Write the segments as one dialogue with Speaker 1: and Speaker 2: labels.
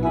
Speaker 1: हे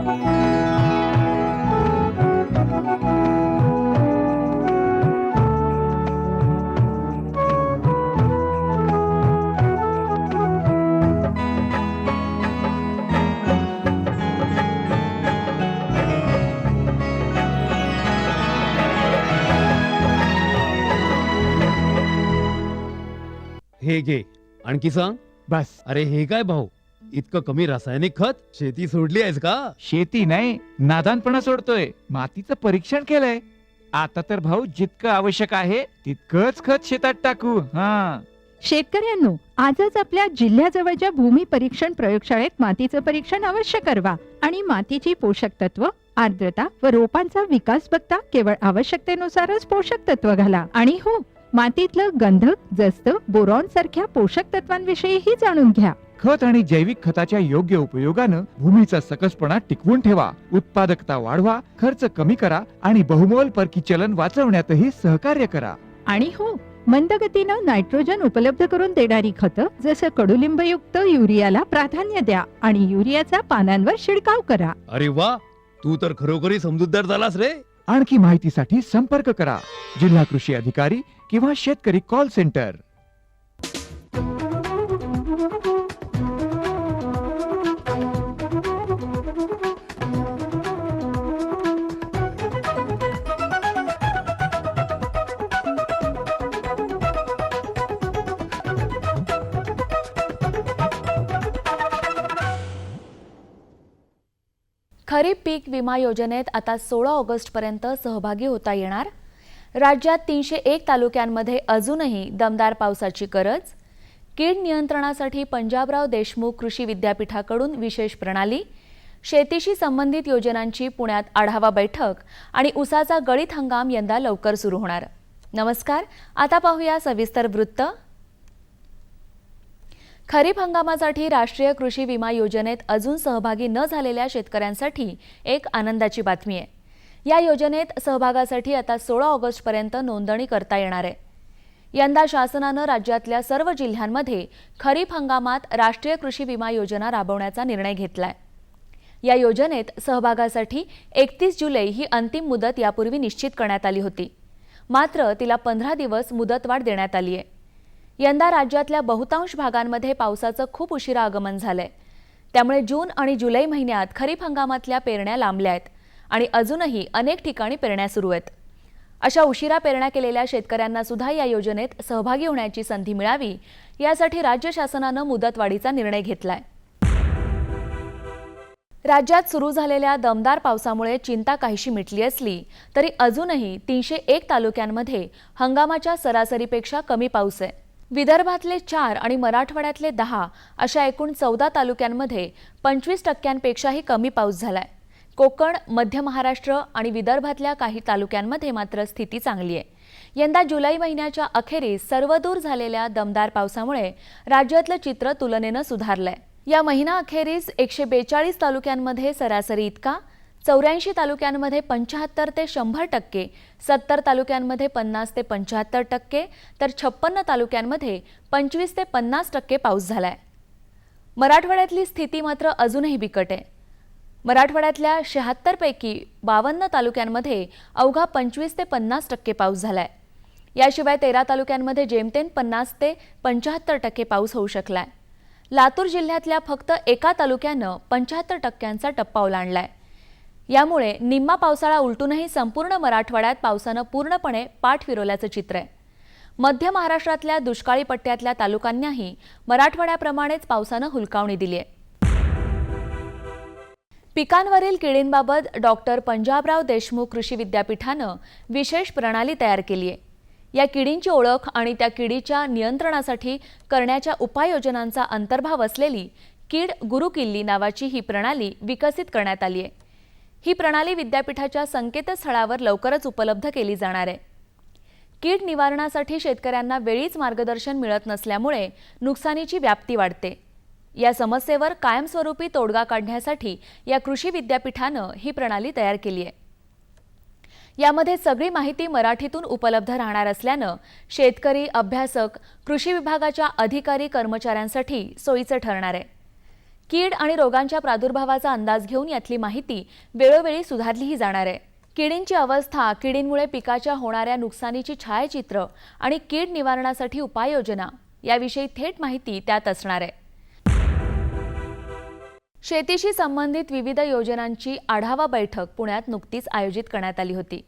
Speaker 1: घे, आणखी सांग.
Speaker 2: बस.
Speaker 1: अरे हे काय भाऊ, इतकं कमी रासायनिक खत? शेती सोडली आहेस का?
Speaker 2: शेती नाही, नादानपणा सोडतोय. मातीचं परीक्षण केलंय. आता तर भाऊ जितकं आवश्यक आहे तितकंच खत शेतात टाकू. हा,
Speaker 3: शेतकऱ्यांनो, आजच आपल्या जिल्ह्याजवळच्या भूमी परीक्षण प्रयोगशाळेत मातीचं परीक्षण अवश्य करवा आणि मातीची पोषक तत्व, आर्द्रता व रोपांचा विकास बघता केवळ आवश्यकतेनुसारच पोषक तत्व घाला. आणि हो, मातीतलं गंधक, जस्त, बोरॉन सारख्या पोषक तत्वांविषयीही जाणून घ्या.
Speaker 2: खत आणि जैविक खताच्या योग्य उपयोगानं भूमीचा सकसपणा टिकवून ठेवा, उत्पादकता वाढवा, खर्च कमी करा आणि बहुमोल परकी चलन वाचवण्यातही सहकार्य करा.
Speaker 3: आणि हो, मंद गतीनं नायट्रोजन उपलब्ध करून देणारी खतं जसं कडुलिंबयुक्त युरियाला प्राधान्य द्या आणि युरियाचा पानांवर शिडकाव करा.
Speaker 1: अरे वा, तू तर खरोखरी समजूतदार झालास रे.
Speaker 2: आणखी माहितीसाठी संपर्क करा जिल्हा कृषी अधिकारी किंवा शेतकरी कॉल सेंटर.
Speaker 4: खरीप पीक विमा योजनेत आता 16 ऑगस्टपर्यंत सहभागी होता येणार. राज्यात 301 तालुक्यांमध्ये अजूनही दमदार पावसाची गरज. कीड नियंत्रणासाठी पंजाबराव देशमुख कृषी विद्यापीठाकडून विशेष प्रणाली. शेतीशी संबंधित योजनांची पुण्यात आढावा बैठक आणि उसाचा गळीत हंगाम यंदा लवकर सुरू होणार. नमस्कार, आता पाहूया सविस्तर वृत्त. खरीप हंगामासाठी राष्ट्रीय कृषी विमा योजनेत अजून सहभागी न झालेल्या शेतकऱ्यांसाठी एक आनंदाची बातमी आहे. या योजनेत सहभागासाठी आता 16 ऑगस्टपर्यंत नोंदणी करता येणार आहे. यंदा शासनानं राज्यातल्या सर्व जिल्ह्यांमध्ये खरीप हंगामात राष्ट्रीय कृषी विमा योजना राबवण्याचा निर्णय घेतलाय. या योजनेत सहभागासाठी 31 जुलै ही अंतिम मुदत यापूर्वी निश्चित करण्यात आली होती. मात्र तिला 15 दिवस मुदतवाढ देण्यात आली आहे. यंदा राज्यातल्या बहुतांश भागांमध्ये पावसाचं खूप उशिरा आगमन झालंय. त्यामुळे जून आणि जुलै महिन्यात खरीप हंगामातल्या पेरण्या लांबल्या आहेत आणि अजूनही अनेक ठिकाणी पेरण्या सुरू आहेत. अशा उशिरा पेरण्या केलेल्या शेतकऱ्यांना सुद्धा या योजनेत सहभागी होण्याची संधी मिळावी, यासाठी राज्य शासनानं मुदतवाढीचा निर्णय घेतलाय. राज्यात सुरू झालेल्या दमदार पावसामुळे चिंता काहीशी मिटली असली तरी अजूनही 301 तालुक्यांमध्ये हंगामाच्या सरासरीपेक्षा कमी पाऊस आहे. विदर्भातले 4 आणि मराठवाड्यातले 10 अशा एकूण 14 तालुक्यांमध्ये 25%पेक्षाही कमी पाऊस झालाय. कोकण, मध्य महाराष्ट्र आणि विदर्भातल्या काही तालुक्यांमध्ये मात्र स्थिती चांगली आहे. यंदा जुलै महिन्याच्या अखेरीस सर्वदूर झालेल्या दमदार पावसामुळे राज्यातलं चित्र तुलनेनं सुधारलंय. या महिना अखेरीस 142 तालुक्यांमध्ये सरासरी इतका, 84 तालुक्यांमध्ये 75 ते 100%, 70 तालुक्यांमध्ये 50 ते 75%, तर 56 तालुक्यांमध्ये 25 ते 50% पाऊस झालाय. मराठवाड्यातली स्थिती मात्र अजूनही बिकट आहे. मराठवाड्यातल्या 76 पैकी 52 तालुक्यांमध्ये अवघा 25 ते 50% पाऊस झालाय. याशिवाय 13 तालुक्यांमध्ये जेमतेम 50 ते 75% पाऊस होऊ शकलाय. लातूर जिल्ह्यातल्या फक्त एका तालुक्यानं 75%चा टप्पा ओलांडलाय. यामुळे निम्मा पावसाळा उलटूनही संपूर्ण मराठवाड्यात पावसानं पूर्णपणे पाठ फिरवल्याचं चित्र आहे. मध्य महाराष्ट्रातल्या दुष्काळी पट्ट्यातल्या तालुक्यांनाही मराठवाड्याप्रमाणेच पावसानं हुलकावणी दिली आहे. पिकांवरील किडींबाबत डॉक्टर पंजाबराव देशमुख कृषी विद्यापीठानं विशेष प्रणाली तयार केली आहे. या किडींची ओळख आणि त्या किडीच्या नियंत्रणासाठी करण्याच्या उपाययोजनांचा अंतर्भाव असलेली कीड गुरुकिल्ली नावाची ही प्रणाली विकसित करण्यात आली आहे. ही प्रणाली विद्यापीठाच्या संकेतस्थळावर लवकरच उपलब्ध केली जाणार आहे. कीड निवारणासाठी शेतकऱ्यांना वेळीच मार्गदर्शन मिळत नसल्यामुळे नुकसानीची व्याप्ती वाढते. या समस्येवर कायमस्वरूपी तोडगा काढण्यासाठी या कृषी विद्यापीठानं ही प्रणाली तयार केली आहे. यामध्ये सगळी माहिती मराठीतून उपलब्ध राहणार असल्यानं शेतकरी, अभ्यासक, कृषी विभागाच्या अधिकारी कर्मचाऱ्यांसाठी सोयीचं ठरणार आहे. कीड आणि रोगांच्या प्रादुर्भावाचा अंदाज घेऊन यातली माहिती वेळोवेळी सुधारलीही जाणार आहे. किडींची अवस्था, किडींमुळे पिकाच्या होणाऱ्या नुकसानीची छायाचित्र आणि कीड निवारणासाठी उपाययोजना याविषयी थेट माहिती त्यात असणार आहे. शेतीशी संबंधित विविध योजनांची आढावा बैठक पुण्यात नुकतीच आयोजित करण्यात आली होती.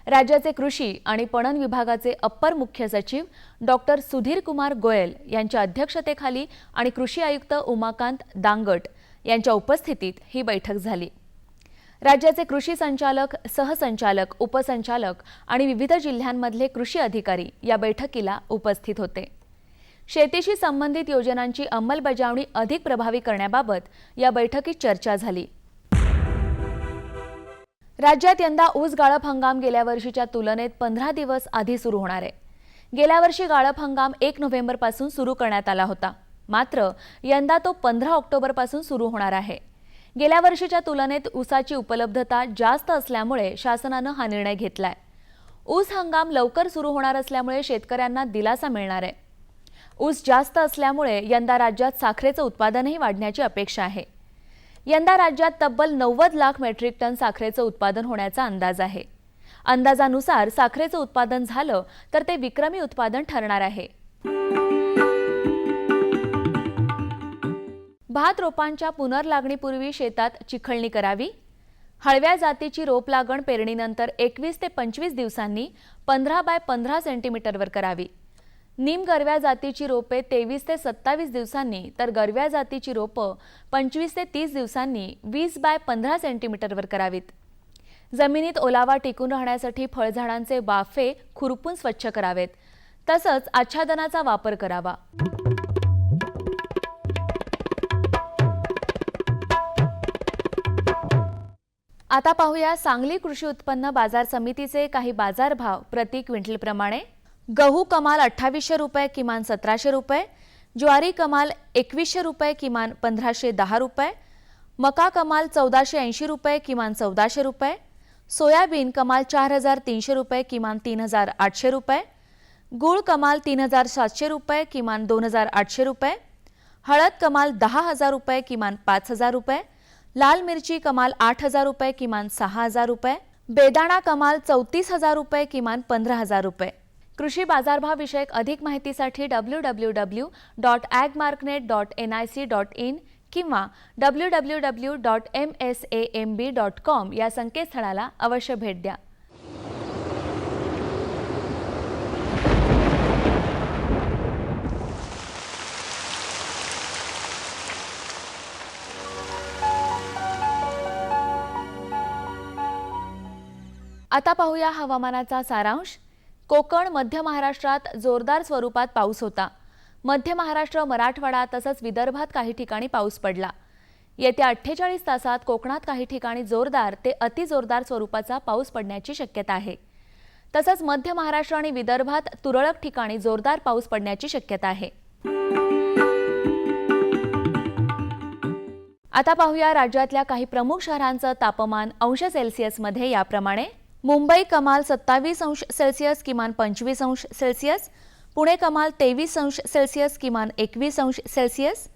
Speaker 4: राज्याचे कृषी आणि पणन विभागाचे अप्पर मुख्य सचिव डॉक्टर सुधीर कुमार गोयल यांच्या अध्यक्षतेखाली आणि कृषी आयुक्त उमाकांत दांगट यांच्या उपस्थितीत ही बैठक झाली. राज्याचे कृषी संचालक, सहसंचालक, उपसंचालक आणि विविध जिल्ह्यांमधले कृषी अधिकारी या बैठकीला उपस्थित होते. शेतीशी संबंधित योजनांची अंमलबजावणी अधिक प्रभावी करण्याबाबत या बैठकीत चर्चा झाली. राज्यात यंदा ऊस गाळप हंगाम गेल्या वर्षीच्या तुलनेत 15 दिवस आधी सुरू होणार आहे. गेल्या वर्षी गाळप हंगाम 1 नोव्हेंबरपासून सुरू करण्यात आला होता. मात्र यंदा तो 15 ऑक्टोबरपासून सुरू होणार आहे. गेल्या वर्षीच्या तुलनेत ऊसाची उपलब्धता जास्त असल्यामुळे शासनानं हा निर्णय घेतलाय. ऊस हंगाम लवकर सुरू होणार असल्यामुळे शेतकऱ्यांना दिलासा मिळणार आहे. ऊस जास्त असल्यामुळे यंदा राज्यात साखरेचं उत्पादनही वाढण्याची अपेक्षा आहे. यंदा राज्यात तब्बल 90 लाख मेट्रिक टन साखरेचं उत्पादन होण्याचा अंदाज आहे. अंदाजानुसार साखरेचं उत्पादन झालं तर ते विक्रमी उत्पादन ठरणार आहे. भात रोपांच्या पुनर्लागणीपूर्वी शेतात चिखलणी करावी. हळव्या जातीची रोप लागण पेरणीनंतर 21 ते 25 दिवसांनी 15 बाय 15 सेंटीमीटरवर करावी. नीम गरव्या जातीची रोपे 23 ते 27 दिवसांनी तर गरव्या जातीची रोपं 25 ते 30 दिवसांनी 20 बाय 15 सेंटीमीटरवर करावीत. जमिनीत ओलावा टिकून राहण्यासाठी फळझाडांचे वाफे खुरपून स्वच्छ करावेत. तसंच आच्छादनाचा वापर करावा. आता पाहूया सांगली कृषी उत्पन्न बाजार समितीचे काही बाजारभाव प्रति क्विंटलप्रमाणे. गहू कमाल 2800 रुपये किमान 1700 रुपये, ज्वारी कमाल 2100 रुपये किमान 1510 रुपये, मका कमाल 1480 रुपये किमान 1400 रुपये, सोयाबीन कमाल 4300 रुपये किमान 3800 रुपये, गूळ कमाल 3700 रुपये किमान 2800 रुपये, हळद कमाल 10,000 रुपये किमान 5000 रुपये, लाल मिरची कमाल 8000 रुपये किमान 6000 रुपये, बेदाणा कमाल 34,000 रुपये किमान 15,000 रुपये. कृषी बाजारभाव विषयक अधिक माहितीसाठी www.agmarknet.nic.in किंवा www.msamb.com या संकेतस्थळाला अवश्य भेट द्या. आता पाहूया हवामानाचा सारांश. कोकण, मध्य महाराष्ट्रात जोरदार स्वरूपात पाऊस होता. मध्य महाराष्ट्र, मराठवाडा तसंच विदर्भात काही ठिकाणी पाऊस पडला. येत्या 48 तासात कोकणात काही ठिकाणी जोरदार ते अतिजोरदार स्वरूपाचा पाऊस पडण्याची शक्यता आहे. तसंच मध्य महाराष्ट्र आणि विदर्भात तुरळक ठिकाणी जोरदार पाऊस पडण्याची शक्यता आहे. आता पाहूया राज्यातल्या काही प्रमुख शहरांचं तापमान अंश सेल्सिअसमध्ये याप्रमाणे. मुंबई कमाल 27 अंश सेल्सिअस किमान 25 अंश सेल्सिअस, पुणे कमाल 23 अंश सेल्सिअस किमान 21 अंश सेल्सिअस,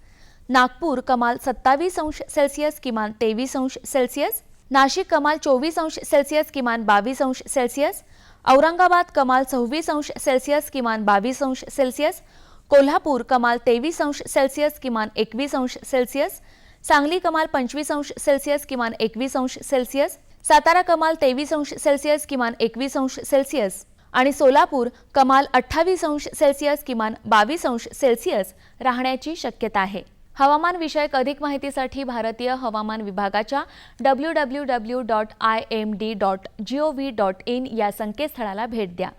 Speaker 4: नागपूर कमाल 27 अंश सेल्सिअस किमान 23 अंश सेल्सिअस, नाशिक कमाल 24 अंश सेल्सिअस किमान 22 अंश सेल्सिअस, औरंगाबाद कमाल 26 अंश सेल्सिअस किमान 22 अंश सेल्सिअस, कोल्हापूर कमाल 23 अंश सेल्सिअस किमान 21 अंश सेल्सिअस, सांगली कमाल 25 अंश सेल्सिअस किमान 21 अंश सेल्सिअस, सातारा कमाल 23 अंश सेल्सिअस किमान 21 अंश सेल्सिअस आणि सोलापूर कमाल 28 अंश सेल्सिअस किमान 22 अंश सेल्सिअस राहण्याची शक्यता आहे. हवामान विषयक अधिक माहितीसाठी भारतीय हवामान विभागाच्या www.imd.gov.in या संकेतस्थळाला भेट द्या.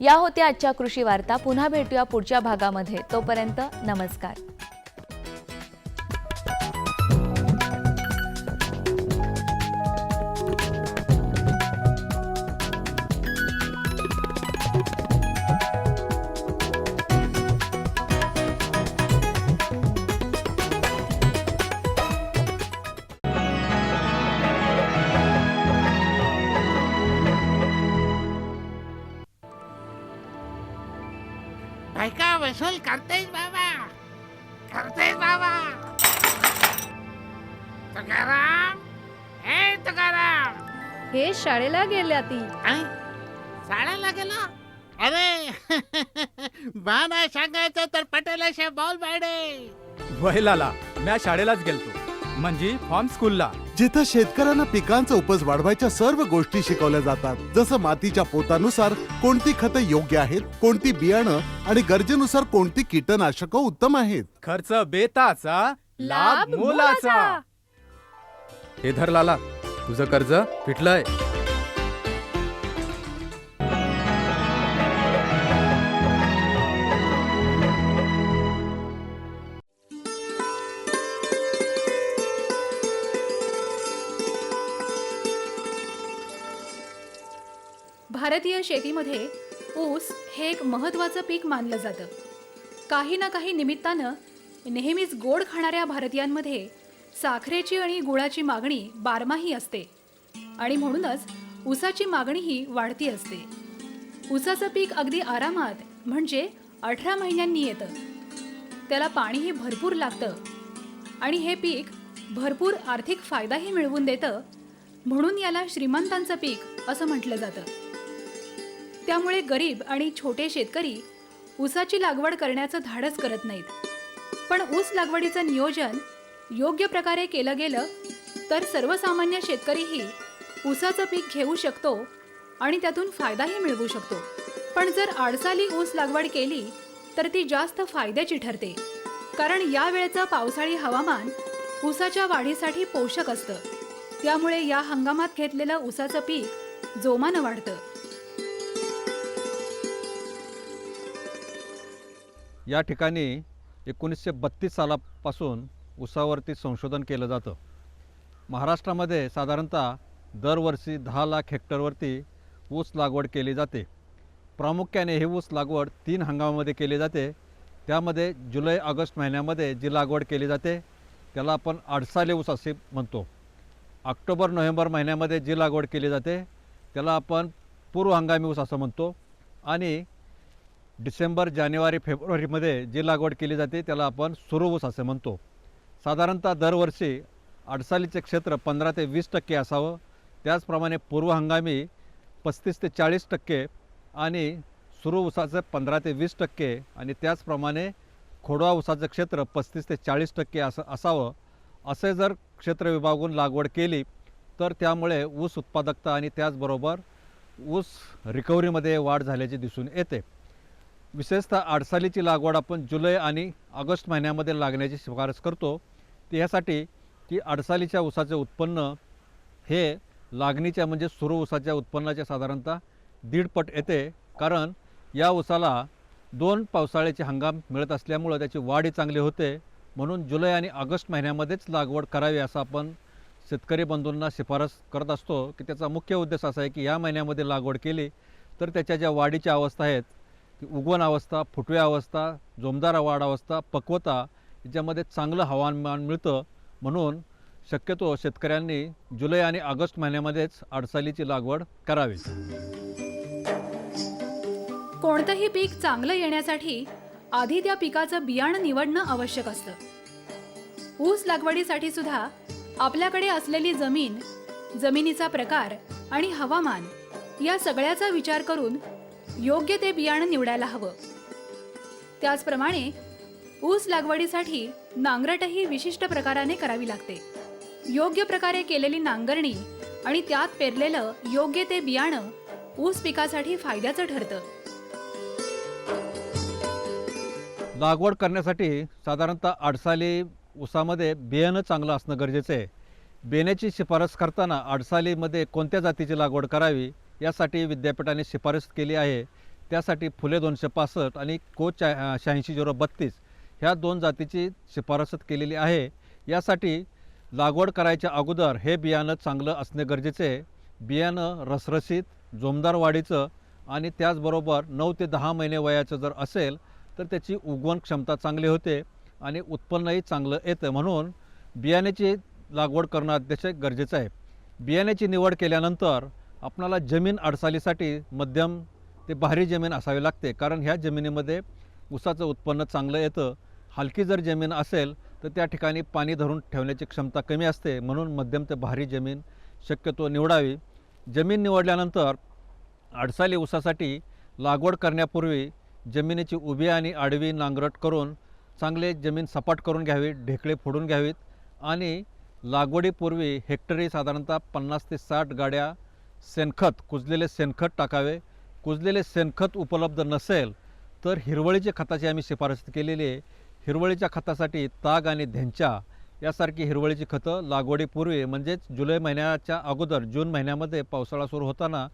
Speaker 4: या होत्या आजच्या कृषी वार्ता. पुन्हा भेटूया पुढच्या भागामध्ये. तोपर्यंत नमस्कार.
Speaker 5: बायका वसूल करतेस बाबा, करतेस बाबा. तुकाराम, हे तुकाराम.
Speaker 6: हे शाळेला गेल्या ती.
Speaker 5: अं? शाळेला गेला? अरे बा नाही सांगायचं तर पटेलाशे बॉल बॅडे.
Speaker 7: वहिलाला म्या शाळेलाच गेलतो, म्हणजे फॉर्म स्कूलला.
Speaker 8: जिथं शेतकऱ्यांना पिकांचा उपज वाढवायच्या सर्व गोष्टी शिकवल्या जातात, जसं मातीच्या पोतानुसार कोणती खतं योग्य आहेत, कोणती बियाणं आणि गरजेनुसार कोणती कीटकनाशक उत्तम आहेत.
Speaker 7: खर्च बेताचा, लाभ मोलाचा. हे धर लाला, तुझं कर्ज फिटलंय.
Speaker 6: भारतीय शेतीमध्ये ऊस हे एक महत्त्वाचं पीक मानलं जातं. काही ना काही निमित्तानं नेहमीच गोड खाणाऱ्या भारतीयांमध्ये साखरेची आणि गुळाची मागणी बारमाही असते आणि म्हणूनच ऊसाची मागणीही वाढती असते. ऊसाचं पीक अगदी आरामात म्हणजे 18 महिन्यांनी येतं. त्याला पाणीही भरपूर लागतं आणि हे पीक भरपूर आर्थिक फायदाही मिळवून देतं, म्हणून याला श्रीमंतांचं पीक असं म्हटलं जातं. त्यामुळे गरीब आणि छोटे शेतकरी ऊसाची लागवड करण्याचं धाडस करत नाहीत. पण ऊस लागवडीचं नियोजन योग्य प्रकारे केलं गेलं तर सर्वसामान्य शेतकरीही ऊसाचं पीक घेऊ शकतो आणि त्यातून फायदाही मिळवू शकतो. पण जर आडसाली ऊस लागवड केली तर ती जास्त फायद्याची ठरते, कारण या वेळेचं पावसाळी हवामान ऊसाच्या वाढीसाठी पोषक असतं. त्यामुळे या हंगामात घेतलेलं ऊसाचं पीक जोमानं वाढतं.
Speaker 9: या ठिकाणी 1932 सालापासून ऊसावरती संशोधन केलं जातं. महाराष्ट्रामध्ये साधारणतः दरवर्षी 10 लाख हेक्टरवरती ऊस लागवड केली जाते. प्रामुख्याने ही ऊस लागवड 3 हंगामामध्ये केली जाते. त्यामध्ये जुलै ऑगस्ट महिन्यामध्ये जी लागवड केली जाते त्याला आपण आडसाले ऊस असे म्हणतो. ऑक्टोबर नोव्हेंबर महिन्यामध्ये जी लागवड केली जाते त्याला आपण पूर्व हंगामी ऊस असं म्हणतो. आणि डिसेंबर जानेवारी फेब्रुवारीमध्ये जी लागवड केली जाते त्याला आपण सुरू ऊस असे म्हणतो. साधारणतः दरवर्षी आडसालीचे क्षेत्र 15 ते 20% असावं. त्याचप्रमाणे पूर्व हंगामी 35 ते 40% आणि सुरू ऊसाचं 15 ते 20% आणि त्याचप्रमाणे खोडवा ऊसाचं क्षेत्र 35 ते 40% असं असावं. असे जर क्षेत्र विभागून लागवड केली तर त्यामुळे ऊस उत्पादकता आणि त्याचबरोबर ऊस रिकव्हरीमध्ये वाढ झाल्याचे दिसून येते. विशेषतः आडसालीची लागवड आपण जुलै आणि ऑगस्ट महिन्यामध्ये लागण्याची शिफारस करतो. यासाठी की आडसालीच्या ऊसाचे उत्पन्न हे लागणीच्या म्हणजे सुरू ऊसाच्या उत्पन्नाच्या साधारणतः 1.5 पट येते. कारण या ऊसाला 2 पावसाळ्याचे हंगाम मिळत असल्यामुळं त्याची वाढही चांगली होते. म्हणून जुलै आणि ऑगस्ट महिन्यामध्येच लागवड करावी असं आपण शेतकरी बंधूंना शिफारस करत असतो. की त्याचा मुख्य उद्देश असा आहे की या महिन्यामध्ये लागवड केली तर त्याच्या ज्या वाढीच्या अवस्था आहेत, उगवण अवस्था, फुटव्या अवस्था, जोमदार वाढ अवस्था, पक्वता याच्यामध्ये चांगलं हवामान मिळतं. म्हणून शक्यतो शेतकऱ्यांनी जुलै आणि ऑगस्ट महिन्यामध्येच आडसालीची लागवड करावी.
Speaker 6: कोणतंही पीक चांगलं येण्यासाठी आधी त्या पिकाचं बियाणं निवडणं आवश्यक असतं. ऊस लागवडीसाठी सुद्धा आपल्याकडे असलेली जमीन, जमिनीचा प्रकार आणि हवामान या सगळ्याचा विचार करून योग्य ते बियाणं निवडायला हवं. त्याचप्रमाणे ऊस लागवडीसाठी नांगरटही विशिष्ट प्रकाराने करावी लागते. योग्य प्रकारे केलेली नांगरणी आणि त्यात पेरलेलं योग्य ते बियाणं ऊस पिकासाठी फायद्याचं ठरतं.
Speaker 9: लागवड करण्यासाठी साधारणतः आडसाली ऊसामध्ये बियाणं चांगलं असणं गरजेचं आहे. बियाण्याची शिफारस करताना आडसालीमध्ये कोणत्या जातीची लागवड करावी यासाठी विद्यापीठाने शिफारस केली आहे. त्यासाठी फुले 265 आणि कोच 8632 ह्या 2 जातीची शिफारस केलेली आहे. यासाठी लागवड करायच्या अगोदर हे बियाणं चांगलं असणे गरजेचे आहे. बियाणं रसरशीत, जोमदार वाढीचं आणि त्याचबरोबर 9 ते 10 महिने वयाचं जर असेल तर त्याची उगवण क्षमता चांगली होते आणि उत्पन्नही चांगलं येतं. म्हणून बियाण्याची लागवड करणं अतिशय गरजेचं आहे. बियाण्याची निवड केल्यानंतर आपणाला जमीन आडसालीसाठी मध्यम ते भारी जमीन असावी लागते. कारण ह्या जमिनीमध्ये ऊसाचं उत्पन्न चांगलं येतं. हलकी जर जमीन असेल तर त्या ठिकाणी पाणी धरून ठेवण्याची क्षमता कमी असते, म्हणून मध्यम ते भारी जमीन शक्यतो निवडावी. जमीन निवडल्यानंतर अडसाली ऊसासाठी लागवड करण्यापूर्वी जमिनीची उभी आणि आडवी नांगरट करून चांगले जमीन सपाट करून घ्यावी, ढेकळे फोडून घ्यावीत आणि लागवडीपूर्वी हेक्टरी साधारणतः 50 ते 60 गाड्या शेणखत, कुजलेले शेणखत टाकावे. कुजलेले शेणखत उपलब्ध नसेल तर हिरवळीच्या खताची आम्ही शिफारस केलेली आहे. हिरवळीच्या खतासाठी ताग आणि धेंचा यासारखी हिरवळीची खतं लागवडीपूर्वी म्हणजेच जुलै महिन्याच्या अगोदर जून महिन्यामध्ये पावसाळा सुरू होताना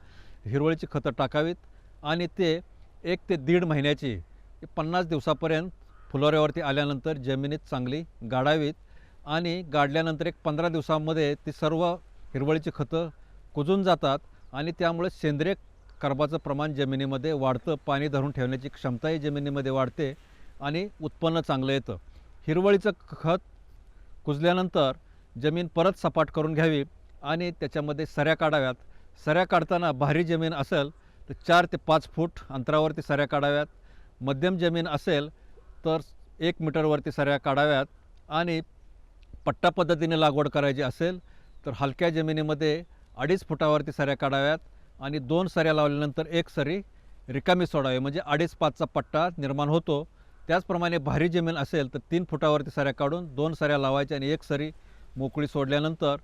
Speaker 9: हिरवळीची खतं टाकावीत आणि ते 1 ते 1.5 महिन्याची 50 दिवसापर्यंत फुलोऱ्यावरती आल्यानंतर जमिनीत चांगली गाडावीत आणि गाडल्यानंतर 15 दिवसांमध्ये ती सर्व हिरवळीची खतं कुजून जातात आणि त्यामुळे सेंद्रिय कर्बाचं प्रमाण जमिनीमध्ये वाढतं, पाणी धरून ठेवण्याची क्षमताही जमिनीमध्ये वाढते आणि उत्पन्न चांगलं येतं. हिरवळीचं खत कुजल्यानंतर जमीन परत सपाट करून घ्यावी आणि त्याच्यामध्ये सऱ्या काढाव्यात. सऱ्या काढताना भारी जमीन असेल तर 4 ते 5 फूट अंतरावरती सऱ्या काढाव्यात. मध्यम जमीन असेल तर 1 मीटरवरती सऱ्या काढाव्यात आणि पट्टा पद्धतीने लागवड करायची असेल तर हलक्या जमिनीमध्ये 2.5 फुटावरती सऱ्या काढाव्यात आणि 2 सऱ्या लावल्यानंतर 1 सरी रिकामी सोडावी, म्हणजे 2.5-5चा पट्टा निर्माण होतो. त्याचप्रमाणे भारी जमीन असेल तर 3 फुटावरती सऱ्या काढून 2 सऱ्या लावायच्या आणि 1 सरी मोकळी सोडल्यानंतर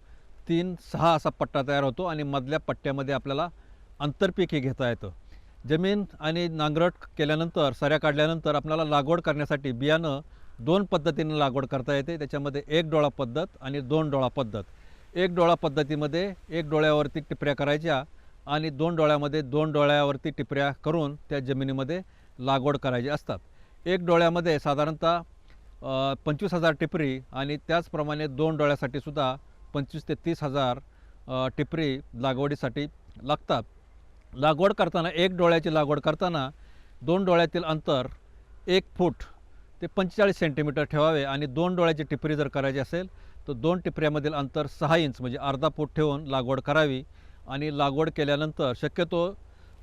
Speaker 9: 3-6 असा पट्टा तयार होतो आणि मधल्या पट्ट्यामध्ये आपल्याला आंतरपीक हे घेता येतं. जमीन आणि नांगरट केल्यानंतर सऱ्या काढल्यानंतर आपल्याला लागवड करण्यासाठी बियाणं 2 पद्धतीने लागवड करता येते. त्याच्यामध्ये 1 डोळा पद्धत आणि 2 डोळा पद्धत. 1 डोळा पद्धतीमध्ये 1 डोळ्यावरती टिपऱ्या करायच्या आणि 2 डोळ्यामध्ये 2 डोळ्यावरती टिपऱ्या करून त्या जमिनीमध्ये लागवड करायची असतात. 1 डोळ्यामध्ये साधारणतः 25,000 टिपरी आणि त्याचप्रमाणे 2 डोळ्यासाठी सुद्धा 25,000 ते 30,000 टिपरी लागवडीसाठी लागतात. लागवड करताना 1 डोळ्याची लागवड करताना 2 डोळ्यातील अंतर 1 फूट ते 45 सेंटीमीटर ठेवावे आणि 2 डोळ्याची टिपरी जर करायची असेल तर 2 टिपऱ्यामधील अंतर 6 इंच म्हणजे अर्धा फूट ठेवून लागवड करावी. आणि लागवड केल्यानंतर शक्यतो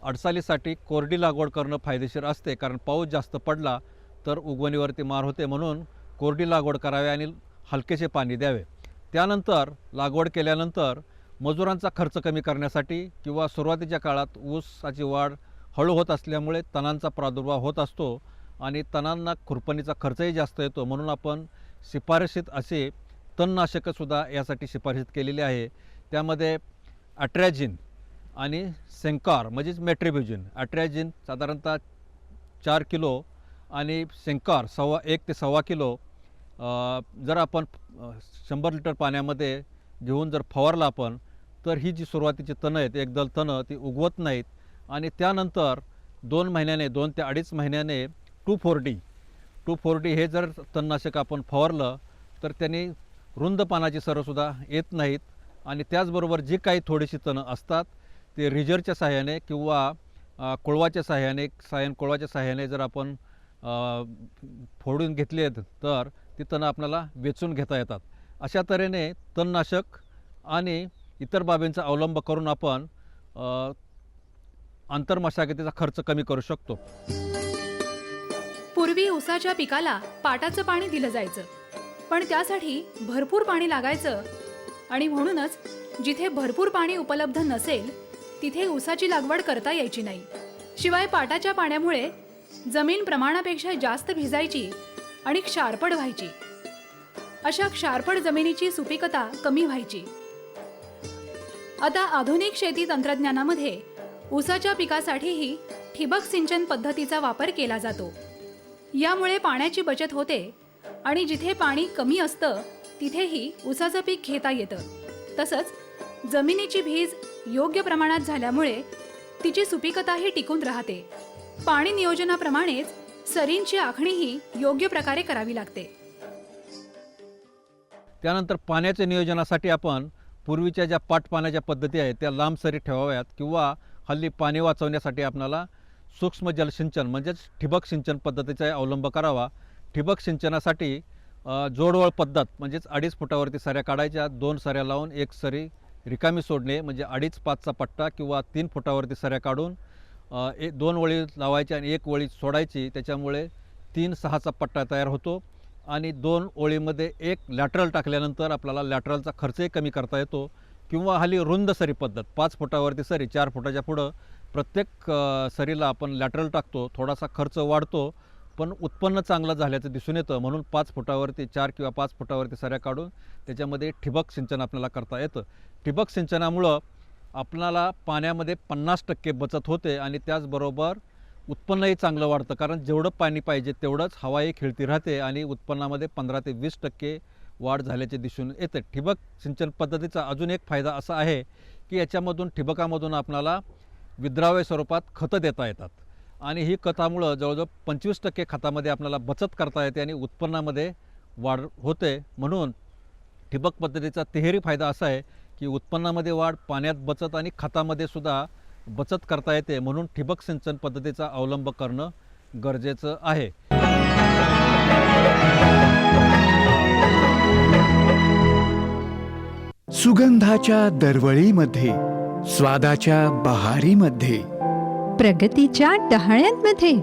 Speaker 9: अडसालीसाठी कोरडी लागवड करणं फायदेशीर असते, कारण पाऊस जास्त पडला तर उगवणीवरती मार होते, म्हणून कोरडी लागवड करावी आणि हलकेसे पाणी द्यावे. त्यानंतर लागवड केल्यानंतर मजुरांचा खर्च कमी करण्यासाठी किंवा सुरुवातीच्या काळात ऊसाची वाढ हळू होत असल्यामुळे तणांचा प्रादुर्भाव होत असतो आणि तणांना खुरपणीचा खर्चही जास्त येतो, म्हणून आपण शिफारशीत असे तणनाशकंसुद्धा यासाठी शिफारशीत केलेली आहे. त्यामध्ये अट्रॅजिन आणि सेंकार म्हणजेच मेट्रिब्युजिन. अट्रॅजिन साधारणतः 4 किलो आणि सेंकार 1 ते 1.25 किलो जर आपण 100 लिटर पाण्यामध्ये घेऊन जर फवारला आपण तर ही जी सुरुवातीची तणं आहेत, एकदल तणं ती उगवत नाहीत आणि त्यानंतर 2 महिन्याने 2 ते 2.5 महिन्याने 2,4-D हे जर तणनाशक आपण फवारलं तर त्यांनी रुंद पानाची सरंसुद्धा येत नाहीत आणि त्याचबरोबर जी काही थोडीशी तणं असतात ते रिजरच्या सहाय्याने किंवा कोळवाच्या सहाय्याने कोळवाच्या सहाय्याने जर आपण फोडून घेतले तर ती तणं आपल्याला वेचून घेता येतात. अशा तऱ्हेने तणनाशक आणि इतर बाबींचा अवलंब करून आपण आंतरमशागतीचा खर्च कमी करू शकतो.
Speaker 6: पूर्वी ऊसाच्या पिकाला पाटाचं पाणी दिलं जायचं, पण त्यासाठी भरपूर पाणी लागायचं आणि म्हणूनच जिथे भरपूर पाणी उपलब्ध नसेल तिथे ऊसाची लागवड करता यायची नाही. शिवाय पाटाच्या पाण्यामुळे जमीन प्रमाणापेक्षा जास्त भिजायची आणि क्षारपड व्हायची. अशा क्षारपड जमिनीची सुपीकता कमी व्हायची. आता आधुनिक शेती तंत्रज्ञानामध्ये ऊसाच्या पिकासाठीही ठिबक सिंचन पद्धतीचा वापर केला जातो. यामुळे पाण्याची बचत होते आणि जिथे पाणी कमी असतं तिथेही ऊसाचं पीक घेता येतं. तसंच जमिनीची भीज योग्य प्रमाणात झाल्यामुळे तिची सुपीकताही टिकून राहते. पाणी नियोजनाप्रमाणेच सरींची आखणीही योग्य प्रकारे करावी लागते.
Speaker 9: त्यानंतर पाण्याच्या नियोजनासाठी आपण पूर्वीच्या ज्या पाटपाण्याच्या पद्धती आहेत त्या लांब सरी ठेवाव्यात किंवा हल्ली पाणी वाचवण्यासाठी आपल्याला सूक्ष्म जलसिंचन म्हणजेच ठिबक सिंचन पद्धतीचा अवलंब करावा. ठिबक सिंचनासाठी जोडवळ पद्धत म्हणजेच 2.5 फुटावरती सऱ्या काढायच्या, 2 सऱ्या लावून 1 सरी रिकामी सोडणे म्हणजे 2.5-5चा पट्टा किंवा 3 फुटावरती सऱ्या काढून 2 वळी लावायच्या आणि 1 वळी सोडायची. त्याच्यामुळे 3-6चा पट्टा तयार होतो आणि 2 ओळीमध्ये एक लॅटरल टाकल्यानंतर आपल्याला लॅटरलचा खर्चही कमी करता येतो. किंवा हल्ली रुंद सरी पद्धत, 5 फुटावरती सरी, 4 फुटाच्या पुढं प्रत्येक सरीला आपण लॅटरल टाकतो. थोडासा खर्च वाढतो पण उत्पन्न चांगलं झाल्याचं दिसून येतं. म्हणून 5 फुटावरती 4 किंवा 5 फुटावरती सऱ्या काढून त्याच्यामध्ये ठिबक सिंचन आपल्याला करता येतं. ठिबक सिंचनामुळं आपल्याला पाण्यामध्ये 50% बचत होते आणि त्याचबरोबर उत्पन्नही चांगलं वाढतं. कारण जेवढं पाणी पाहिजे तेवढंच हवाही खेळती राहते आणि उत्पन्नामध्ये 15 ते 20% वाढ झाल्याचे दिसून येते. ठिबक सिंचन पद्धतीचा अजून एक फायदा असा आहे की याच्यामधून ठिबकामधून आपल्याला विद्राव्य स्वरूपात खतं देता येतात आणि ही खतामुळं जवळजवळ 25% खतामध्ये आपल्याला बचत करता येते आणि उत्पन्नामध्ये वाढ होते. म्हणून ठिबक पद्धतीचा तिहेरी फायदा असा आहे की उत्पन्नामध्ये वाढ, पाण्यात बचत आणि खतामध्ये सुद्धा बचत करता येते. म्हणून ठिबक सिंचन पद्धतीचा अवलंब करणं गरजेचं आहे.
Speaker 2: सुगंधाच्या दरवळीमध्ये, स्वादाच्या बहारीमध्ये,
Speaker 3: प्रगतीच्या डहाळ्यांमध्ये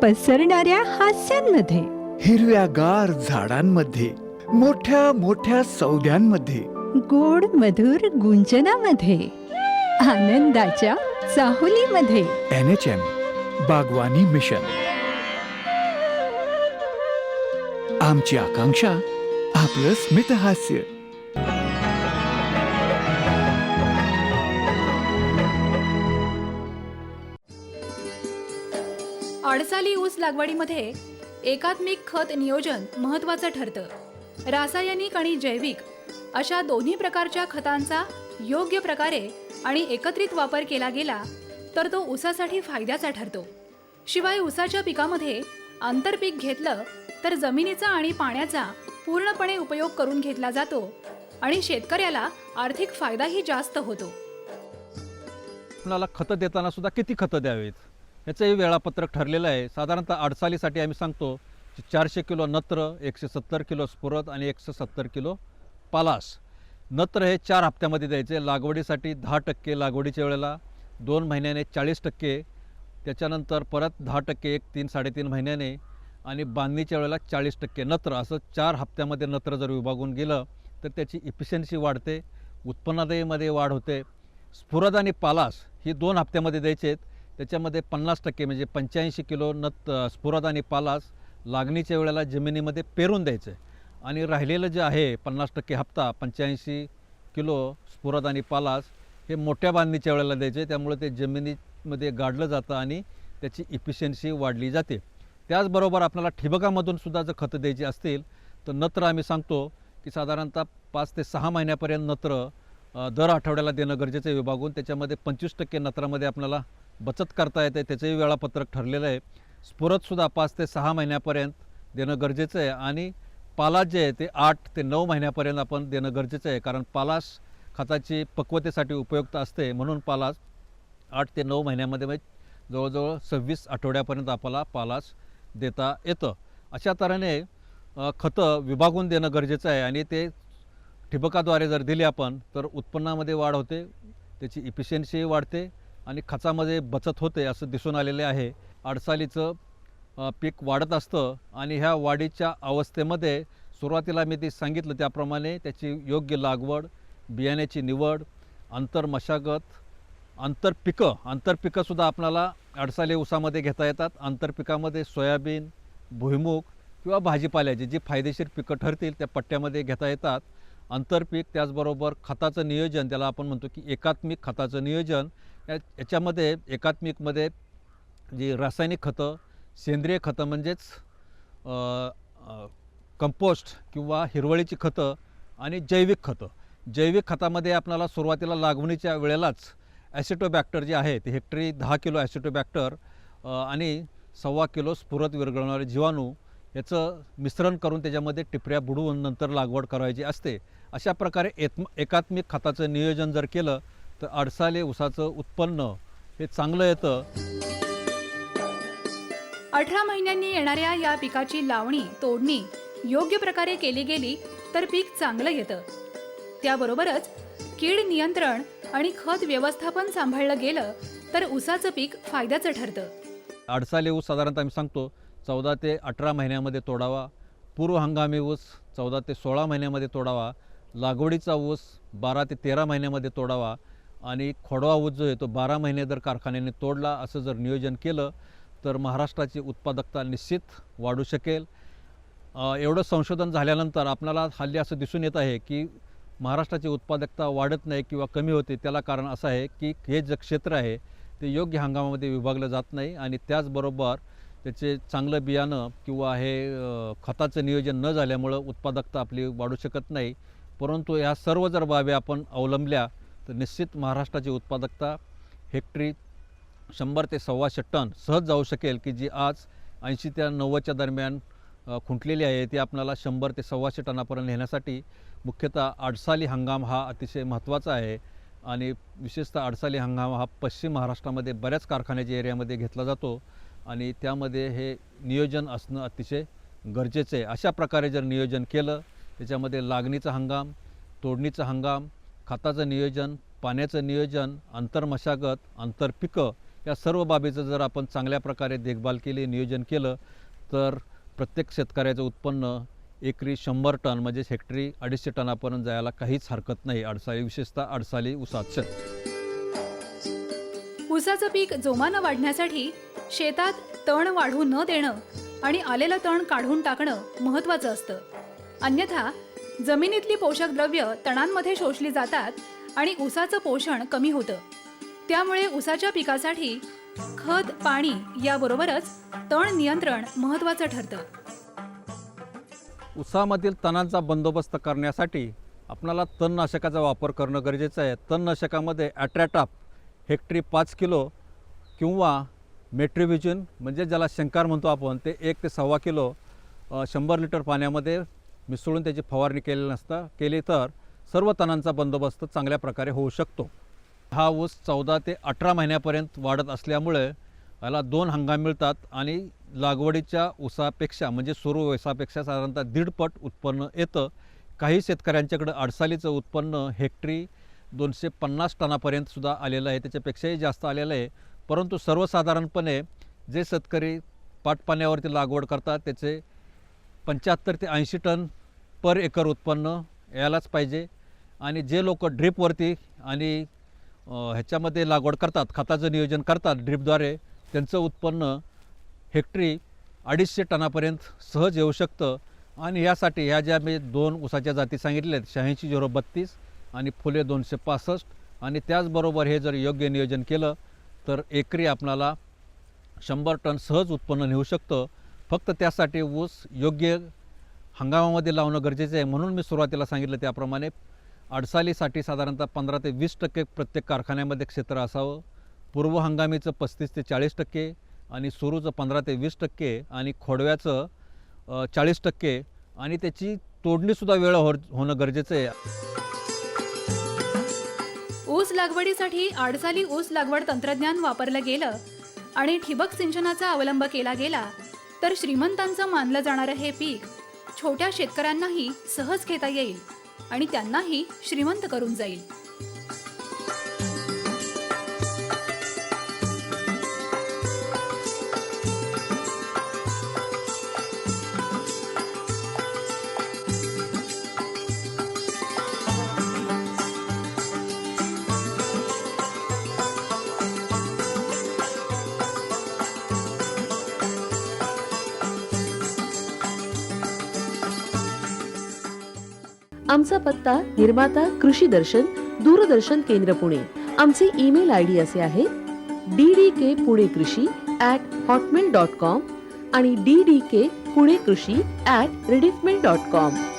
Speaker 3: पसरणाऱ्या हास्यांमध्ये,
Speaker 2: हिरव्यागार झाडांमध्ये, मोठ्या मोठ्या सौद्यांमध्ये,
Speaker 3: गोड मधुर गुंजनामध्ये, आनंदाच्या चाहुलीमध्ये.
Speaker 2: NHM बागवानी मिशन. आमची आकांक्षा आपलं स्मितहास्य.
Speaker 6: आडसाली ऊस लागवडीमध्ये एकात्मिक खत नियोजन महत्त्वाचं ठरतं. रासायनिक आणि जैविक अशा दोन्ही प्रकारच्या खतांचा योग्य प्रकारे आणि एकत्रित वापर केला गेला तर तो ऊसासाठी फायद्याचा ठरतो. शिवाय ऊसाच्या पिकामध्ये आंतरपीक घेतलं तर जमिनीचा आणि पाण्याचा पूर्णपणे उपयोग करून घेतला जातो आणि शेतकऱ्याला आर्थिक फायदाही जास्त होतो.
Speaker 9: आपल्याला खतं देताना सुद्धा किती खतं द्यावीत याचंही वेळापत्रक ठरलेलं आहे. साधारणतः आडसालीसाठी आम्ही सांगतो 400 किलो नत्र, 170 किलो स्फुरद आणि 170 किलो पालास. नत्र हे 4 हप्त्यामध्ये द्यायचे. लागवडीसाठी 10%, लागवडीच्या वेळेला 2 महिन्याने 40%, त्याच्यानंतर परत 10%, 3-3.5 महिन्याने आणि बांधणीच्या वेळेला 40% नत्र. असं 4 हप्त्यामध्ये नत्र जर विभागून गेलं तर त्याची इफिशियन्सी वाढते, उत्पन्नादयीमध्ये वाढ होते. स्फुरद आणि पालास ही 2 हप्त्यामध्ये द्यायचे आहेत. त्याच्यामध्ये 50% म्हणजे 85 किलो स्फुरद आणि पालास लागणीच्या वेळेला जमिनीमध्ये पेरून द्यायचं आहे आणि राहिलेलं जे आहे 50% हप्ता 85 किलो स्फुरद आणि पालास हे मोठ्या बांधणीच्या वेळेला द्यायचे. त्यामुळे ते जमिनीमध्ये गाडलं जातं आणि त्याची इफिशियन्सी वाढली जाते. त्याचबरोबर आपल्याला ठिबकामधून सुद्धा जर खतं द्यायची असतील तर नत्र आम्ही सांगतो की साधारणतः 5 ते 6 महिन्यापर्यंत नत्र दर आठवड्याला देणं गरजेचं आहे विभागून. त्याच्यामध्ये 25% नत्रामध्ये आपल्याला बचत करता येते. त्याचंही वेळापत्रक ठरलेलं आहे. स्फुरदसुद्धा 5 ते 6 महिन्यापर्यंत देणं गरजेचं आहे आणि पालास जे आहे ते 8 ते 9 महिन्यापर्यंत आपण देणं गरजेचं आहे. कारण पालास खताची पक्वतेसाठी उपयुक्त असते. म्हणून पालास 8 ते 9 महिन्यामध्ये जवळजवळ 26 आठवड्यापर्यंत आपल्याला पालास देता येतं. अशा तऱ्हेने खतं विभागून देणं गरजेचं आहे आणि ते ठिबकाद्वारे जर दिले आपण तर उत्पन्नामध्ये वाढ होते, त्याची इफिशियन्सी वाढते आणि खतामध्ये बचत होते असं दिसून आलेले आहे. आडसालीचं पीक वाढत असतं आणि ह्या वाढीच्या अवस्थेमध्ये सुरुवातीला मी ते सांगितलं त्याप्रमाणे त्याची योग्य लागवड, बियाण्याची निवड, आंतरमशागत, आंतरपिकंसुद्धा आपल्याला आडसाली ऊसामध्ये घेता येतात. आंतरपिकामध्ये सोयाबीन, भुईमूग किंवा भाजीपाल्याची जी फायदेशीर पिकं ठरतील त्या पट्ट्यामध्ये घेता येतात. आंतरपीक त्याचबरोबर खताचं नियोजन, त्याला आपण म्हणतो की एकात्मिक खताचं नियोजन. याच्यामध्ये एकात्मिकमध्ये जी रासायनिक खतं, सेंद्रिय खतं म्हणजेच कंपोस्ट किंवा हिरवळीची खतं आणि जैविक खतं. जैविक खतामध्ये आपल्याला सुरुवातीला लागवणीच्या वेळेलाच ॲसिटोबॅक्टर जे आहे ते हेक्टरी 10 किलो ॲसिटोबॅक्टर आणि 1.25 किलो स्फुरद विरघळणारे जीवाणू याचं मिश्रण करून त्याच्यामध्ये टिपऱ्या बुडवून नंतर लागवड करायची असते. अशा प्रकारे एकात्मिक खताचं नियोजन जर केलं तर आडसाली ऊसाचं उत्पन्न हे चांगलं येतं.
Speaker 6: 18 महिन्यांनी येणाऱ्या या पिकाची लावणी, तोडणी योग्य प्रकारे केली गेली तर पीक चांगलं येतं. त्याबरोबरच कीड नियंत्रण आणि खत व्यवस्थापन सांभाळलं गेलं तर ऊसाचं पीक फायद्याचं ठरतं.
Speaker 9: आडसाली ऊस साधारणतः आम्ही सांगतो 14 ते 18 महिन्यामध्ये तोडावा पूर्व हंगामी ऊस 14 ते 16 महिन्यामध्ये तोडावा, लागवडीचा ऊस 12 ते 13 महिन्यामध्ये तोडावा आणि खोडवा ऊस जो आहे तो 12 महिने जर कारखान्याने तोडला असं जर नियोजन केलं तर महाराष्ट्राची उत्पादकता निश्चित वाढू शकेल. एवढं संशोधन झाल्यानंतर आपल्याला हल्ली असं दिसून येत आहे की महाराष्ट्राची उत्पादकता वाढत नाही किंवा कमी होते. त्याला कारण असं आहे की हे जे क्षेत्र आहे ते योग्य हंगामामध्ये विभागलं जात नाही आणि त्याचबरोबर त्याचे चांगलं बियाणं किंवा हे खताचं नियोजन न झाल्यामुळं उत्पादकता आपली वाढू शकत नाही. परंतु ह्या सर्व जर बाबी आपण अवलंबल्या तर निश्चित महाराष्ट्राची उत्पादकता हेक्टरी 100 ते 125 टन सहज जाऊ शकेल, की जी आज 80 ते 90च्या दरम्यान खुंटलेली आहे. ती आपल्याला 100 ते 125 टनापर्यंत नेण्यासाठी मुख्यतः आडसाली हंगाम हा अतिशय महत्त्वाचा आहे आणि विशेषतः आडसाली हंगाम हा पश्चिम महाराष्ट्रामध्ये बऱ्याच कारखान्याच्या एरियामध्ये घेतला जातो आणि त्यामध्ये हे नियोजन असणं अतिशय गरजेचं आहे. अशा प्रकारे जर नियोजन केलं त्याच्यामध्ये लागणीचा हंगाम, तोडणीचा हंगाम, खताचं नियोजन, पाण्याचं नियोजन, आंतरमशागत, आंतरपिकं या सर्व बाबीचं जर आपण चांगल्या प्रकारे देखभाल केली, नियोजन केलं तर प्रत्येक शेतकऱ्याचं उत्पन्न एकरी 100 टन म्हणजे हेक्टरी 250 टनापर्यंत जायला काहीच हरकत नाही. आडसाली विशेषतः आडसाली ऊसात.
Speaker 6: ऊसाचं पीक जोमानं वाढण्यासाठी शेतात तण वाढू न देणं आणि आलेलं तण काढून टाकणं महत्त्वाचं असतं. अन्यथा जमिनीतली पोषक द्रव्य तणांमध्ये शोषली जातात आणि ऊसाचं पोषण कमी होतं. त्यामुळे ऊसाच्या पिकासाठी खत, पाणी याबरोबरच तण नियंत्रण महत्त्वाचं ठरतं.
Speaker 9: ऊसामधील तणांचा बंदोबस्त करण्यासाठी आपल्याला तणनाशकाचा वापर करणं गरजेचं आहे. तणनाशकामध्ये ॲट्रॅटाप हेक्टरी 5 किलो किंवा मेट्रिब्युजिन म्हणजे ज्याला शंकर म्हणतो आपण ते 1 ते 1.25 किलो 100 लिटर पाण्यामध्ये मिसळून त्याची फवारणी केली तर सर्व तणांचा बंदोबस्त चांगल्या प्रकारे होऊ शकतो. हा ऊस 14 ते 18 महिन्यापर्यंत वाढत असल्यामुळे याला 2 हंगाम मिळतात आणि लागवडीच्या ऊसापेक्षा म्हणजे सुरू ऊसापेक्षा साधारणतः 1.5 पट उत्पन्न येतं. काही शेतकऱ्यांच्याकडे आडसालीचं उत्पन्न हेक्टरी 250 टनापर्यंत सुद्धा आलेलं आहे, त्याच्यापेक्षाही जास्त आलेलं आहे. परंतु सर्वसाधारणपणे जे शेतकरी पाटपाण्यावरती लागवड करतात त्याचे 75 ते 80 टन पर एकर उत्पन्न यायलाच पाहिजे आणि जे लोक ड्रीपवरती आणि ह्याच्यामध्ये लागवड करतात, खताचं नियोजन करतात ड्रीपद्वारे, त्यांचं उत्पन्न हेक्टरी 250 टनापर्यंत सहज येऊ शकतं. आणि यासाठी ह्या ज्या मी 2 ऊसाच्या जाती सांगितल्या आहेत 86-032 आणि फुले 265 आणि त्याचबरोबर हे जर योग्य नियोजन केलं तर एकरी आपणाला 100 टन सहज उत्पन्न नेऊ शकतं. फक्त त्यासाठी ऊस योग्य हंगामामध्ये लावणं गरजेचं आहे. म्हणून मी सुरुवातीला सांगितलं त्याप्रमाणे आडसालीसाठी साधारणतः 15 ते 20% प्रत्येक कारखान्यामध्ये क्षेत्र असावं. पूर्व हंगामीचं 35 ते 40% आणि सुरूचं 15 ते 20% आणि खोडव्याचं 40% आणि त्याची तोडणीसुद्धा वेळ होणं गरजेचं आहे.
Speaker 6: ऊस लागवडीसाठी आडसाली ऊस लागवड तंत्रज्ञान वापरलं गेलं आणि ठिबक सिंचनाचा अवलंब केला गेला तर श्रीमंतांचं मानलं जाणारं हे पीक छोट्या शेतकऱ्यांनाही सहज घेता येईल आणि त्यांनाही श्रीमंत करून जाईल.
Speaker 10: आमचा पत्ता निर्माता कृषी दर्शन दूरदर्शन केंद्र पुणे. आमचे ईमेल ID असे आहे ddkpuneकृषी@hotmail.com आणि ddkpuneकृषी@rediffmail.com.